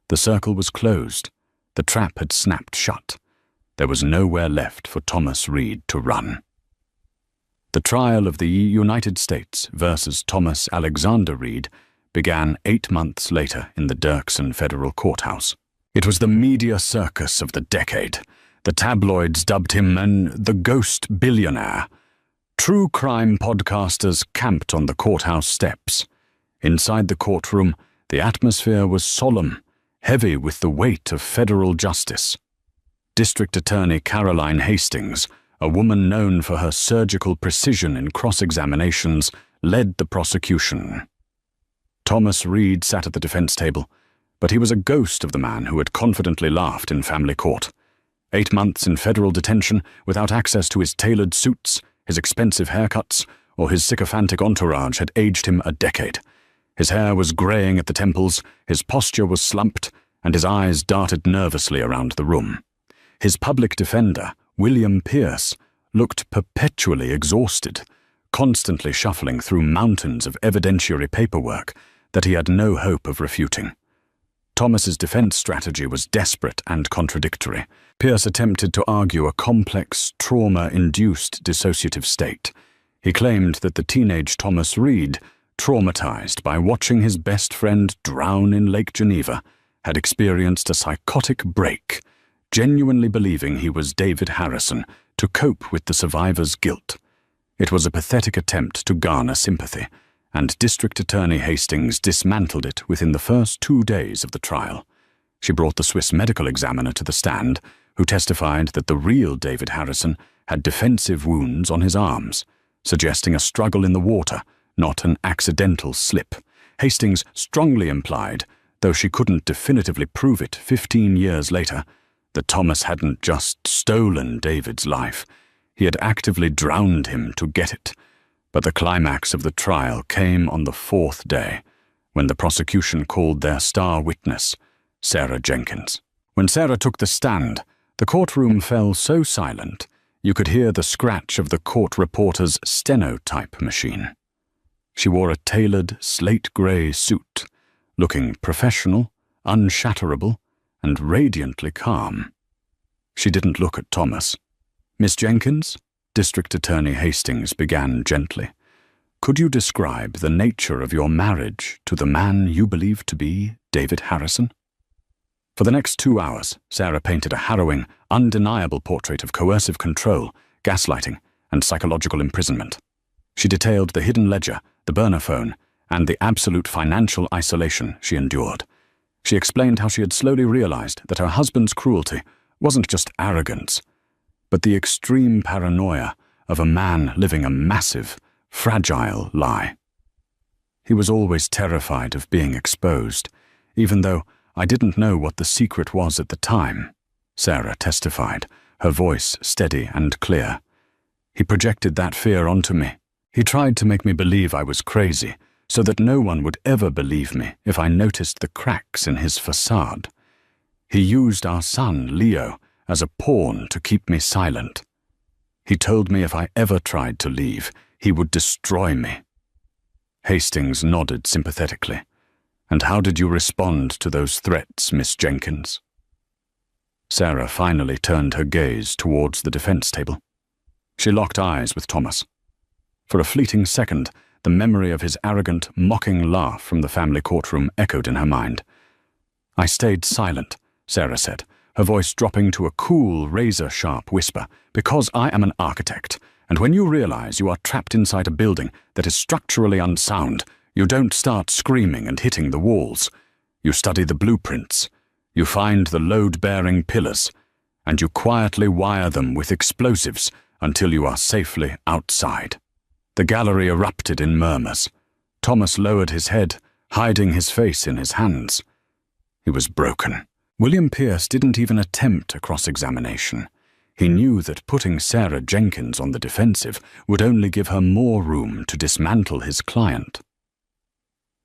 The circle was closed. The trap had snapped shut. There was nowhere left for Thomas Reed to run. The trial of the United States versus Thomas Alexander Reed began 8 months later in the Dirksen Federal Courthouse. It was the media circus of the decade. The tabloids dubbed him the ghost billionaire. True crime podcasters camped on the courthouse steps. Inside the courtroom, the atmosphere was solemn, heavy with the weight of federal justice. District Attorney Caroline Hastings, a woman known for her surgical precision in cross-examinations, led the prosecution. Thomas Reed sat at the defense table, but he was a ghost of the man who had confidently laughed in family court. 8 months in federal detention without access to his tailored suits, his expensive haircuts, or his sycophantic entourage had aged him a decade. His hair was graying at the temples, his posture was slumped, and his eyes darted nervously around the room. His public defender, William Pierce, looked perpetually exhausted, constantly shuffling through mountains of evidentiary paperwork that he had no hope of refuting. Thomas's defense strategy was desperate and contradictory. Pierce attempted to argue a complex, trauma-induced dissociative state. He claimed that the teenage Thomas Reed, traumatized by watching his best friend drown in Lake Geneva, had experienced a psychotic break, genuinely believing he was David Harrison to cope with the survivor's guilt. It was a pathetic attempt to garner sympathy, and District Attorney Hastings dismantled it within the first 2 days of the trial. She brought the Swiss medical examiner to the stand, who testified that the real David Harrison had defensive wounds on his arms, suggesting a struggle in the water, not an accidental slip. Hastings strongly implied, though she couldn't definitively prove it 15 years later, that Thomas hadn't just stolen David's life. He had actively drowned him to get it. But the climax of the trial came on the 4th day, when the prosecution called their star witness, Sarah Jenkins. When Sarah took the stand, the courtroom fell so silent you could hear the scratch of the court reporter's stenotype machine. She wore a tailored slate-grey suit, looking professional, unshatterable, and radiantly calm. She didn't look at Thomas. "Miss Jenkins?" District Attorney Hastings began gently. "Could you describe the nature of your marriage to the man you believe to be David Harrison?" For the next 2 hours, Sarah painted a harrowing, undeniable portrait of coercive control, gaslighting, and psychological imprisonment. She detailed the hidden ledger, the burner phone, and the absolute financial isolation she endured. She explained how she had slowly realized that her husband's cruelty wasn't just arrogance, but the extreme paranoia of a man living a massive, fragile lie. "He was always terrified of being exposed, even though I didn't know what the secret was at the time," Sarah testified, her voice steady and clear. "He projected that fear onto me. He tried to make me believe I was crazy, so that no one would ever believe me if I noticed the cracks in his facade. He used our son, Leo, as a pawn to keep me silent. He told me if I ever tried to leave, he would destroy me." Hastings nodded sympathetically. "And how did you respond to those threats, Miss Jenkins?" Sarah finally turned her gaze towards the defense table. She locked eyes with Thomas. For a fleeting second, the memory of his arrogant, mocking laugh from the family courtroom echoed in her mind. "I stayed silent," Sarah said, her voice dropping to a cool, razor-sharp whisper, "because I am an architect, and when you realize you are trapped inside a building that is structurally unsound, you don't start screaming and hitting the walls. You study the blueprints. You find the load-bearing pillars, and you quietly wire them with explosives until you are safely outside." The gallery erupted in murmurs. Thomas lowered his head, hiding his face in his hands. He was broken. William Pierce didn't even attempt a cross-examination. He knew that putting Sarah Jenkins on the defensive would only give her more room to dismantle his client.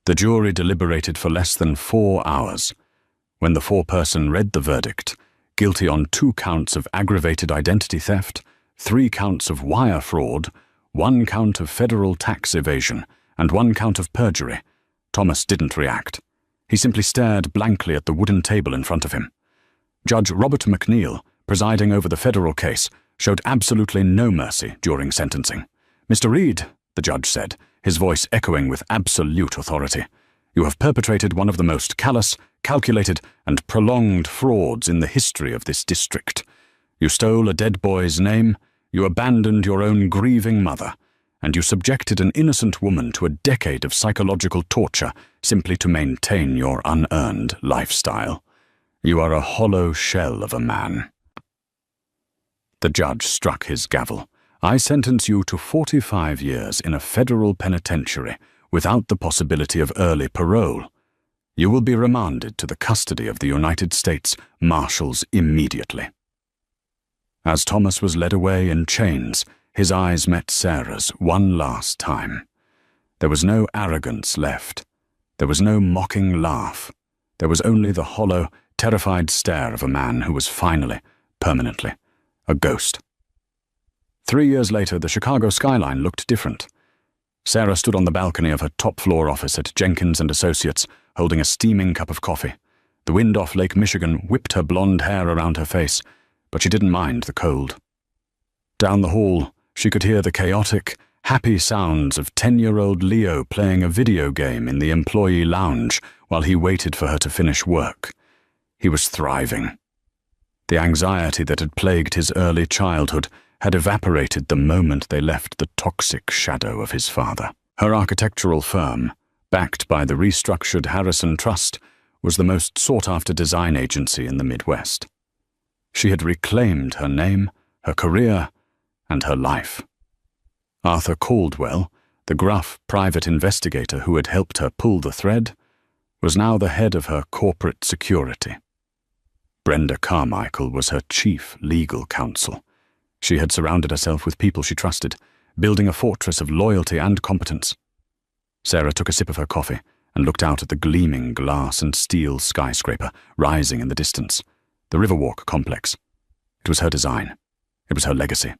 The jury deliberated for less than 4 hours. When the foreperson read the verdict, guilty on 2 counts of aggravated identity theft, 3 counts of wire fraud, 1 count of federal tax evasion, and 1 count of perjury, Thomas didn't react. He simply stared blankly at the wooden table in front of him. Judge Robert McNeil, presiding over the federal case, showed absolutely no mercy during sentencing. "Mr. Reed," the judge said, his voice echoing with absolute authority, "you have perpetrated one of the most callous, calculated, and prolonged frauds in the history of this district. You stole a dead boy's name, you abandoned your own grieving mother, and you subjected an innocent woman to a decade of psychological torture simply to maintain your unearned lifestyle. You are a hollow shell of a man." The judge struck his gavel. "I sentence you to 45 years in a federal penitentiary without the possibility of early parole. You will be remanded to the custody of the United States Marshals immediately." As Thomas was led away in chains, his eyes met Sarah's one last time. There was no arrogance left. There was no mocking laugh. There was only the hollow, terrified stare of a man who was finally, permanently, a ghost. 3 years later, the Chicago skyline looked different. Sarah stood on the balcony of her top-floor office at Jenkins & Associates, holding a steaming cup of coffee. The wind off Lake Michigan whipped her blonde hair around her face, but she didn't mind the cold. Down the hall, she could hear the chaotic, happy sounds of 10-year-old Leo playing a video game in the employee lounge while he waited for her to finish work. He was thriving. The anxiety that had plagued his early childhood had evaporated the moment they left the toxic shadow of his father. Her architectural firm, backed by the restructured Harrison Trust, was the most sought-after design agency in the Midwest. She had reclaimed her name, her career, and her life. Arthur Caldwell, the gruff private investigator who had helped her pull the thread, was now the head of her corporate security. Brenda Carmichael was her chief legal counsel. She had surrounded herself with people she trusted, building a fortress of loyalty and competence. Sarah took a sip of her coffee and looked out at the gleaming glass and steel skyscraper rising in the distance, the Riverwalk complex. It was her design. It was her legacy.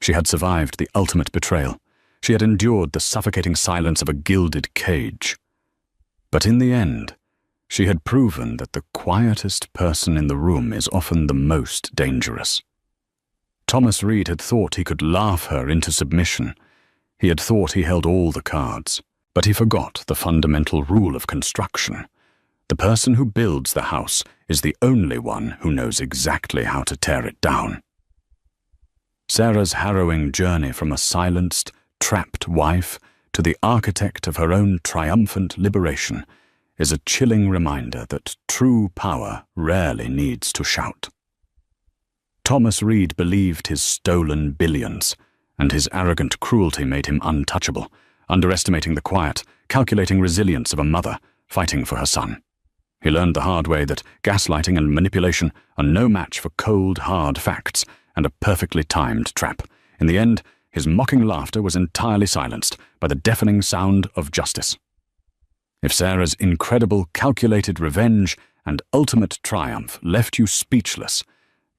She had survived the ultimate betrayal. She had endured the suffocating silence of a gilded cage. But in the end, she had proven that the quietest person in the room is often the most dangerous. Thomas Reed had thought he could laugh her into submission. He had thought he held all the cards, but he forgot the fundamental rule of construction. The person who builds the house is the only one who knows exactly how to tear it down. Sarah's harrowing journey from a silenced, trapped wife to the architect of her own triumphant liberation is a chilling reminder that true power rarely needs to shout. Thomas Reed believed his stolen billions, and his arrogant cruelty made him untouchable, underestimating the quiet, calculating resilience of a mother fighting for her son. He learned the hard way that gaslighting and manipulation are no match for cold, hard facts and a perfectly timed trap. In the end, his mocking laughter was entirely silenced by the deafening sound of justice. If Sarah's incredible, calculated revenge and ultimate triumph left you speechless,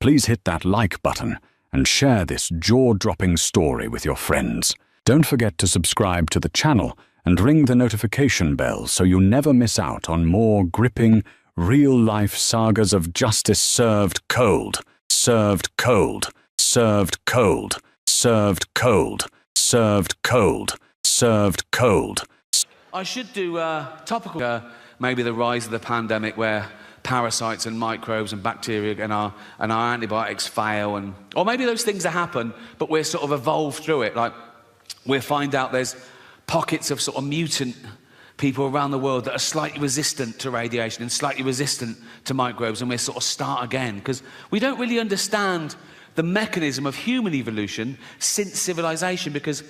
please hit that like button and share this jaw-dropping story with your friends. Don't forget to subscribe to the channel and ring the notification bell so you never miss out on more gripping, real-life sagas of justice served cold, served cold, served cold. served cold, served cold, served cold. I should do topical, maybe the rise of the pandemic where parasites and microbes and bacteria and our antibiotics fail, or maybe those things that happen, but we're sort of evolved through it. Like, we'll find out there's pockets of sort of mutant people around the world that are slightly resistant to radiation and slightly resistant to microbes, and we'll sort of start again, because we don't really understand the mechanism of human evolution since civilization, because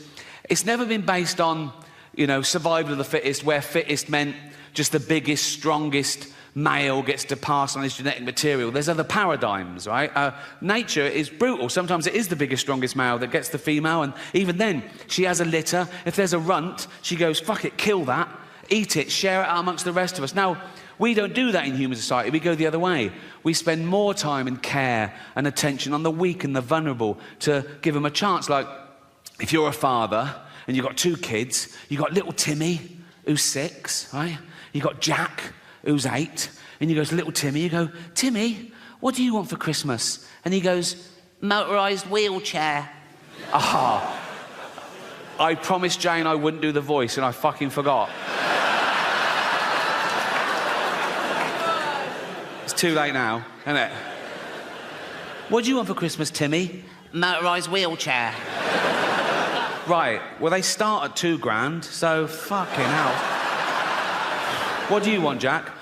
it's never been based on, you know, survival of the fittest, where fittest meant just the biggest, strongest male gets to pass on his genetic material. There's other paradigms, right? Nature is brutal. Sometimes it is the biggest, strongest male that gets the female, and even then, she has a litter. If there's a runt, she goes, fuck it, kill that, eat it, share it out amongst the rest of us. Now, we don't do that in human society. We go the other way. We spend more time and care and attention on the weak and the vulnerable to give them a chance. Like, if you're a father and you've got 2 kids, you've got little Timmy, who's 6, right? You've got Jack, who's 8, and you go to little Timmy, you go, Timmy, what do you want for Christmas? And he goes, motorised wheelchair. Ah, I promised Jane I wouldn't do the voice, and I fucking forgot. It's too late now, isn't it? What do you want for Christmas, Timmy? Motorised wheelchair. Right, well, they start at $2,000, so fucking hell. What do you want, Jack?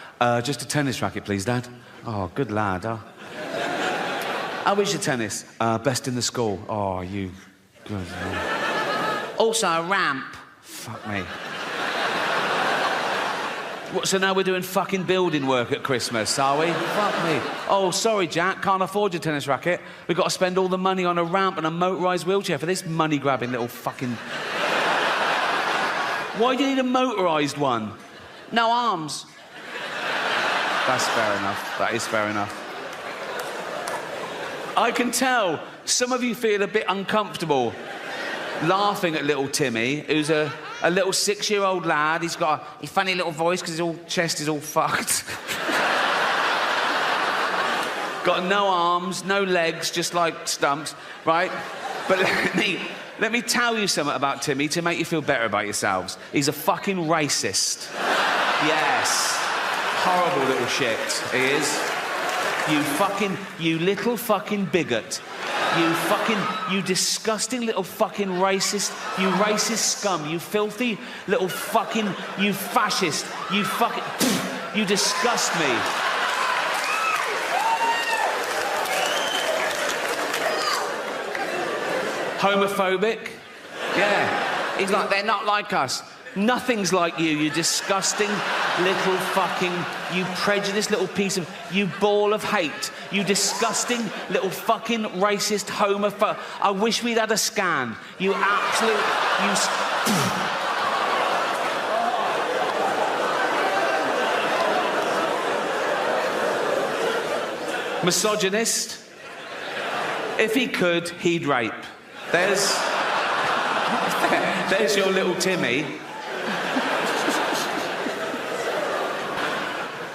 Just a tennis racket, please, Dad. Oh, good lad. How is your tennis? Best in the school. Oh, you... Good. Also a ramp. Fuck me. What, so now we're doing fucking building work at Christmas, are we? Fuck me. Oh, sorry, Jack, can't afford your tennis racket. We've got to spend all the money on a ramp and a motorised wheelchair for this money-grabbing little fucking... Why do you need a motorised one? No arms. That's fair enough. That is fair enough. I can tell some of you feel a bit uncomfortable laughing at little Timmy, who's a little 6-year-old lad. He's got a funny little voice because his chest is all fucked. Got no arms, no legs, just like stumps, right? But let me tell you something about Timmy to make you feel better about yourselves. He's a fucking racist. Yes. Horrible little shit, he is. You little fucking bigot. You disgusting little fucking racist, you racist scum, you filthy little fucking, you fascist, you fucking, you disgust me. Homophobic? Yeah. He's like, they're not like us. Nothing's like you disgusting little fucking, you prejudiced little piece of, you ball of hate, you disgusting little fucking racist homophobe. I wish we'd had a scan. You absolute, you... Misogynist. If he could, he'd rape. There's your little Timmy.